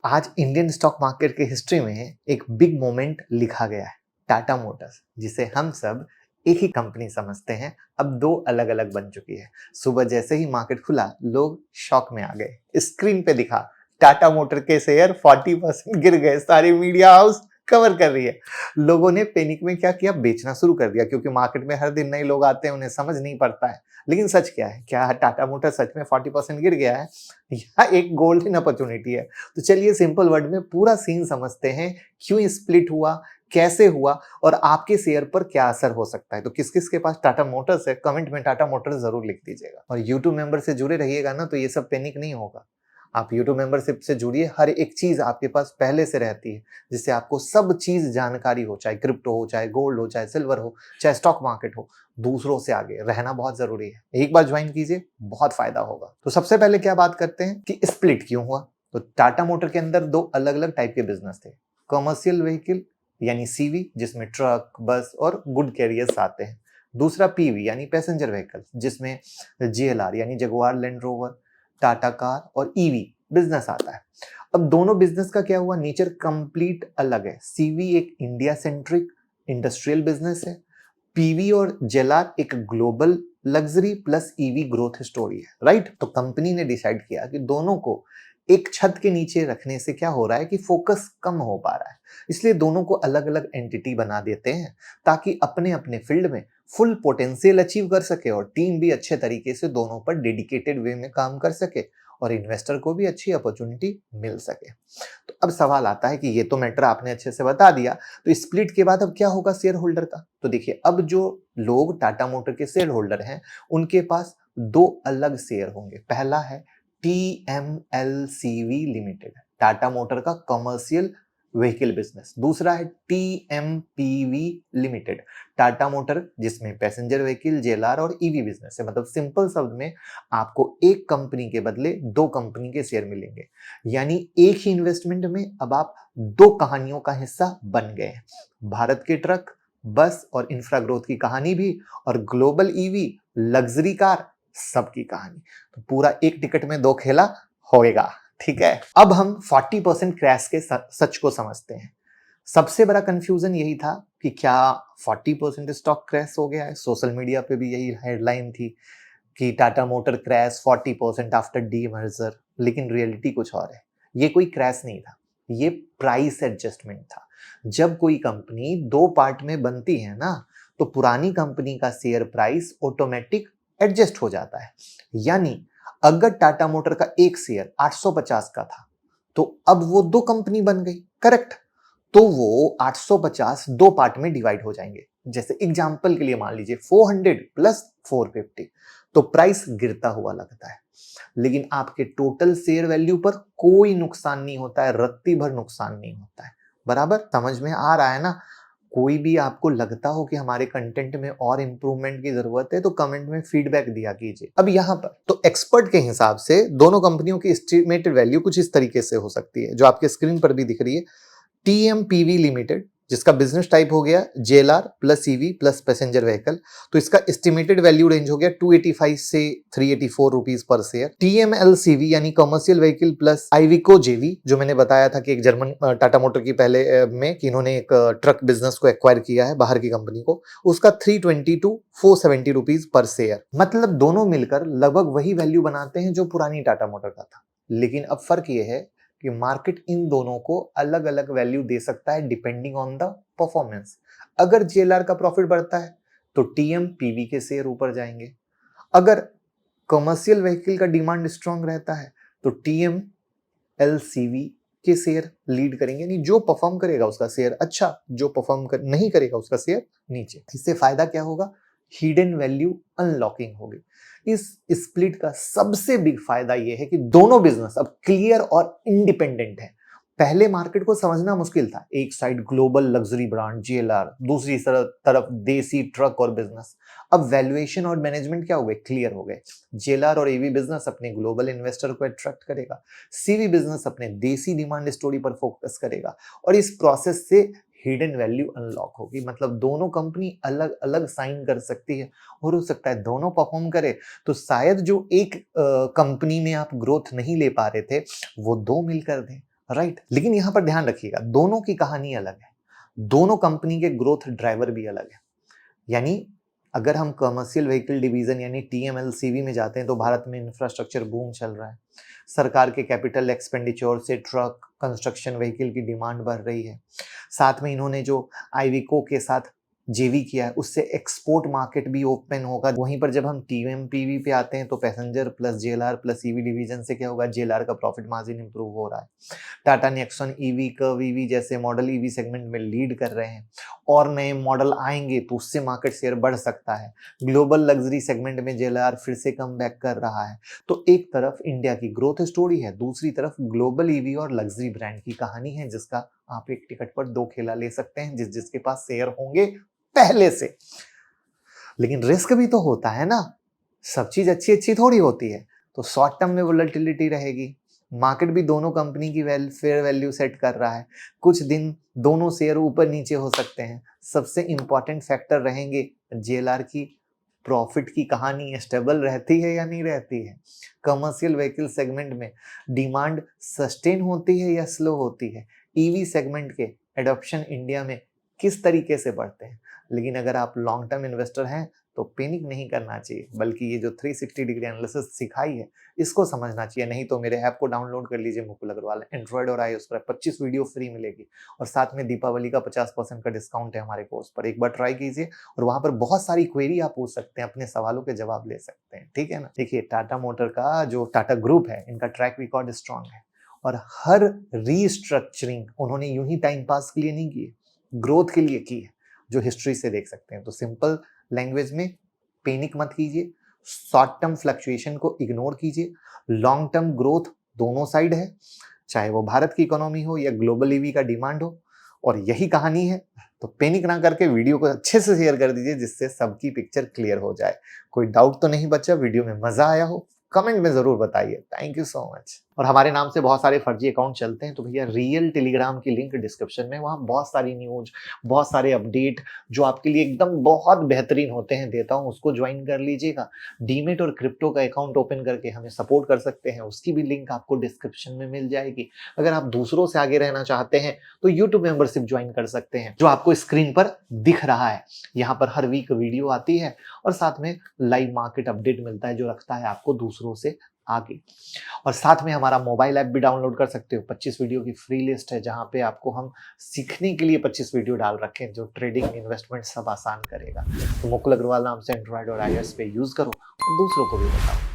आज Indian stock market की history में एक बिग मोमेंट लिखा गया है। टाटा मोटर्स, जिसे हम सब एक ही कंपनी समझते हैं, अब दो अलग अलग बन चुकी है। सुबह जैसे ही मार्केट खुला, लोग शॉक में आ गए। स्क्रीन पे दिखा टाटा मोटर के शेयर 40% गिर गए। सारी मीडिया हाउस कवर कर रही है। लोगों ने पैनिक में क्या किया, बेचना शुरू कर दिया, क्योंकि मार्केट में हर दिन नए लोग आते हैं, उन्हें समझ नहीं पड़ता है। लेकिन सच क्या है? क्या टाटा मोटर सच में 40% गिर गया है, या एक गोल्डन अपॉर्चुनिटी है? तो चलिए सिंपल वर्ड में पूरा सीन समझते हैं। क्यों स्प्लिट हुआ, कैसे हुआ, और आपके शेयर पर क्या असर हो सकता है। तो किस किस के पास टाटा मोटर्स है, कमेंट में टाटा मोटर्स जरूर लिख दीजिएगा। और यूट्यूब मेंबर से जुड़े रहिएगा ना, तो ये सब पैनिक नहीं होगा। आप यूट्यूब मेंबरशिप से जुड़िए, हर एक चीज आपके पास पहले से रहती है, जिससे आपको सब चीज जानकारी हो, चाहे क्रिप्टो हो, चाहे गोल्ड हो, चाहे सिल्वर हो, चाहे स्टॉक मार्केट हो। दूसरों से आगे रहना बहुत जरूरी है। एक बार ज्वाइन कीजिए, बहुत फायदा होगा। तो सबसे पहले क्या बात करते हैं कि स्प्लिट क्यों हुआ। तो टाटा मोटर के अंदर दो अलग अलग टाइप के बिजनेस थे। कमर्शियल व्हीकल यानी सीवी, जिसमें ट्रक, बस और गुड कैरियर्स आते हैं। दूसरा पीवी यानी पैसेंजर व्हीकल, जिसमें जेएलआर यानी Jaguar land rover, Tata car और ईवी बिजनेस आता है। अब दोनों बिजनेस का क्या हुआ, नेचर कंप्लीट अलग है। सीवी एक इंडिया सेंट्रिक इंडस्ट्रियल बिजनेस है। पीवी और जेलार एक global luxury plus EV growth story है, राइट? तो कंपनी ने डिसाइड किया कि दोनों को एक छत के नीचे रखने से क्या हो रहा है कि फोकस कम हो पा रहा है। इसलिए दोनों को अलग अलग एंटिटी बना देते हैं, ताकि अपने अपने फील्ड में फुल पोटेंशियल अचीव कर सके और टीम भी अच्छे तरीके से दोनों पर डेडिकेटेड वे में काम कर सके और इन्वेस्टर को भी अच्छी अपॉर्चुनिटी मिल सके। तो अब सवाल आता है कि ये तो मैटर आपने अच्छे से बता दिया, तो स्प्लिट के बाद अब क्या होगा शेयर होल्डर का? तो देखिए, अब जो लोग टाटा मोटर के शेयर होल्डर हैं, उनके पास दो अलग शेयर होंगे। पहला है टीएमएलसीवी लिमिटेड, टाटा मोटर का कमर्शियल व्हीकल बिजनेस। दूसरा है टीएमपीवी लिमिटेड, टाटा मोटर जिसमें पैसेंजर व्हीकल, जेएलआर और ईवी बिजनेस है। मतलब सिंपल शब्द में आपको एक कंपनी के बदले दो कंपनी के शेयर मिलेंगे। यानी एक ही इन्वेस्टमेंट में अब आप दो कहानियों का हिस्सा बन गए हैं। भारत के ट्रक, बस और इंफ्रा ग्रोथ की कहानी भी, और ग्लोबल ईवी, लग्जरी कार, सबकी कहानी। तो पूरा एक टिकट में दो खेला होएगा। ठीक है, अब हम 40% क्रैश के सच को समझते हैं। सबसे बड़ा कंफ्यूजन यही था कि क्या 40% स्टॉक क्रैश हो गया है। सोशल मीडिया पे भी यही हेडलाइन थी कि Tata motor crash 40% after D merger. लेकिन रियलिटी कुछ और है। ये कोई क्रैश नहीं था, ये प्राइस एडजस्टमेंट था। जब कोई कंपनी दो पार्ट में बनती है ना, तो पुरानी कंपनी का शेयर प्राइस ऑटोमेटिक एडजस्ट हो जाता है। यानी अगर टाटा मोटर का एक शेयर 850 का था, तो अब वो दो कंपनी बन गई, करेक्ट? तो वो 850 दो पार्ट में डिवाइड हो जाएंगे। जैसे एग्जांपल के लिए मान लीजिए 400 प्लस 450, तो प्राइस गिरता हुआ लगता है। लेकिन आपके टोटल शेयर वैल्यू पर कोई नुकसान नहीं होता है, रत्ती भर नुकसान नहीं होता है। बराबर समझ में आ रहा है ना? कोई भी आपको लगता हो कि हमारे कंटेंट में और इंप्रूवमेंट की जरूरत है, तो कमेंट में फीडबैक दिया कीजिए। अब यहाँ पर तो एक्सपर्ट के हिसाब से दोनों कंपनियों की एस्टिमेटेड वैल्यू कुछ इस तरीके से हो सकती है, जो आपके स्क्रीन पर भी दिख रही है। टीएमपीवी लिमिटेड, जिसका बिजनेस टाइप हो गया JLR plus EV plus passenger vehicle, तो इसका एस्टिमेटेड वैल्यू रेंज हो गया 285 से 384 रुपीस पर शेयर। टीएमएलसीवी यानी कमर्शियल व्हीकल प्लस आईविको जेवी, जो मैंने बताया था कि एक जर्मन टाटा मोटर की पहले में कि इन्होंने एक ट्रक बिजनेस को एक्वायर किया है बाहर की कंपनी को, उसका 320 टू 470 रुपीस पर शेयर। मतलब दोनों मिलकर लगभग वही वैल्यू बनाते हैं जो पुरानी टाटा मोटर का था। लेकिन अब फर्क यह है कि मार्केट इन दोनों को अलग अलग वैल्यू दे सकता है डिपेंडिंग ऑन द परफॉर्मेंस। अगर जेएलआर का प्रॉफिट बढ़ता है तो टीएम पीवी के शेयर ऊपर जाएंगे। अगर कमर्शियल व्हीकल का डिमांड स्ट्रांग रहता है तो टीएम एलसीवी के शेयर लीड करेंगे। यानी जो परफॉर्म करेगा उसका शेयर अच्छा, जो नहीं करेगा उसका शेयर नीचे। इससे फायदा क्या होगा? हिडन वैल्यू अनलॉकिंग होगी। इस स्प्लिट का सबसे बिग फायदा यह है कि दोनों बिजनेस अब क्लियर और इंडिपेंडेंट है। पहले मार्केट को समझना मुश्किल था। एक side global luxury brand JLR, दूसरी तरफ देसी ट्रक और बिजनेस। अब वैल्यूएशन और मैनेजमेंट क्या हो गए? क्लियर हो गए। जेएलआर और एवी बिजनेस अपने ग्लोबल इन्वेस्टर को अट्रैक्ट करेगा, सीवी बिजनेस अपने देसी डिमांड स्टोरी पर फोकस करेगा, और इस प्रोसेस से हिडन वैल्यू अनलॉक होगी। मतलब दोनों कंपनी अलग अलग साइन कर सकती है, और हो सकता है दोनों परफॉर्म करे तो शायद जो एक कंपनी में आप ग्रोथ नहीं ले पा रहे थे, वो दो मिलकर दें। राइट। लेकिन यहाँ पर ध्यान रखिएगा, दोनों की कहानी अलग है, दोनों कंपनी के ग्रोथ ड्राइवर भी अलग है। यानी अगर हम कमर्शियल व्हीकल डिवीजन यानी टीएमएलसीवी में जाते हैं तो भारत में इंफ्रास्ट्रक्चर बूम चल रहा है। सरकार के कैपिटल एक्सपेंडिचर से ट्रक, कंस्ट्रक्शन व्हीकल की डिमांड बढ़ रही है। साथ में इन्होंने जो आईवीको के साथ जेवी किया है उससे एक्सपोर्ट मार्केट भी ओपन होगा। वहीं पर जब हम टीएमपीवी पे आते हैं तो passenger plus JLR plus EV division से क्या होगा, जेएलआर का प्रॉफिट मार्जिन इंप्रूव हो रहा है। Tata Nexon EV, Curvv EV जैसे मॉडल ईवी सेगमेंट में लीड कर रहे हैं और नए मॉडल आएंगे तो उससे मार्केट शेयर बढ़ सकता है। ग्लोबल लग्जरी सेगमेंट में जेएलआर फिर से कम बैक कर रहा है। तो एक तरफ इंडिया की ग्रोथ स्टोरी है, दूसरी तरफ ग्लोबल ईवी और लग्जरी ब्रांड की कहानी है, जिसका आप एक टिकट पर दो खेला ले सकते हैं, जिसके पास शेयर होंगे पहले से। लेकिन रिस्क भी तो होता है ना, सब चीज अच्छी अच्छी थोड़ी होती है। तो शॉर्ट टर्म में वोलेटिलिटी रहेगी, मार्केट भी दोनों कंपनी की फेयर वैल्यू सेट कर रहा है, कुछ दिन दोनों शेयर ऊपर नीचे हो सकते हैं। सबसे इंपॉर्टेंट फैक्टर रहेंगे जेएलआर की प्रॉफिट की कहानी स्टेबल रहती है या नहीं रहती है। कमर्शियल व्हीकल सेगमेंट में डिमांड सस्टेन होती है या स्लो होती है। ईवी सेगमेंट के एडॉप्शन इंडिया में किस तरीके से बढ़ते हैं। लेकिन अगर आप लॉन्ग टर्म इन्वेस्टर हैं तो पैनिक नहीं करना चाहिए, बल्कि ये जो 360 डिग्री एनालिसिस सिखाई है इसको समझना चाहिए। नहीं तो मेरे ऐप को डाउनलोड कर लीजिए, मुकुल अग्रवाल, एंड्रॉइड और आईओएस पर 25 वीडियो फ्री मिलेगी और साथ में दीपावली का 50% का डिस्काउंट है हमारे कोर्स पर। एक बार ट्राई कीजिए और वहां पर बहुत सारी क्वेरी आप पूछ सकते हैं, अपने सवालों के जवाब ले सकते हैं, ठीक है ना। देखिए, टाटा मोटर का जो टाटा ग्रुप है, इनका ट्रैक रिकॉर्ड स्ट्रांग है और हर रीस्ट्रक्चरिंग उन्होंने यूं ही टाइम पास के लिए नहीं की है, ग्रोथ के लिए की है, जो हिस्ट्री से देख सकते हैं। तो सिंपल लैंग्वेज में, पैनिक मत कीजिए, शॉर्ट टर्म फ्लक्चुएशन को इग्नोर कीजिए, लॉन्ग टर्म ग्रोथ दोनों साइड है, चाहे वो भारत की इकोनॉमी हो या ग्लोबल ईवी का डिमांड हो, और यही कहानी है। तो पैनिक ना करके वीडियो को अच्छे से शेयर कर दीजिए, जिससे सबकी पिक्चर क्लियर हो जाए। कोई डाउट तो नहीं बचा, वीडियो में मजा आया हो कमेंट में जरूर बताइए। Thank you so much. और हमारे नाम से बहुत सारे फर्जी अकाउंट चलते हैं, तो भैया रियल टेलीग्राम की लिंक डिस्क्रिप्शन में, वहाँ बहुत सारी न्यूज, बहुत सारे अपडेट जो आपके लिए एकदम बहुत बेहतरीन होते हैं देता हूँ, उसको ज्वाइन कर लीजिएगा। डीमेट और क्रिप्टो का अकाउंट ओपन करके हमें सपोर्ट कर सकते हैं, उसकी भी लिंक आपको डिस्क्रिप्शन में मिल जाएगी। अगर आप दूसरों से आगे रहना चाहते हैं तो यूट्यूब मेंबरशिप ज्वाइन कर सकते हैं, जो आपको स्क्रीन पर दिख रहा है। यहाँ पर हर वीक वीडियो आती है और साथ में लाइव मार्केट अपडेट मिलता है, जो रखता है आपको दूसरों से आगे। और साथ में हमारा मोबाइल ऐप भी डाउनलोड कर सकते हो। 25 वीडियो की फ्री लिस्ट है, जहां पे आपको हम सीखने के लिए 25 वीडियो डाल रखे हैं, जो ट्रेडिंग, इन्वेस्टमेंट सब आसान करेगा। तो मुकुल अग्रवाल नाम से एंड्रॉइड और आईओएस पे यूज करो और दूसरों को भी बताओ।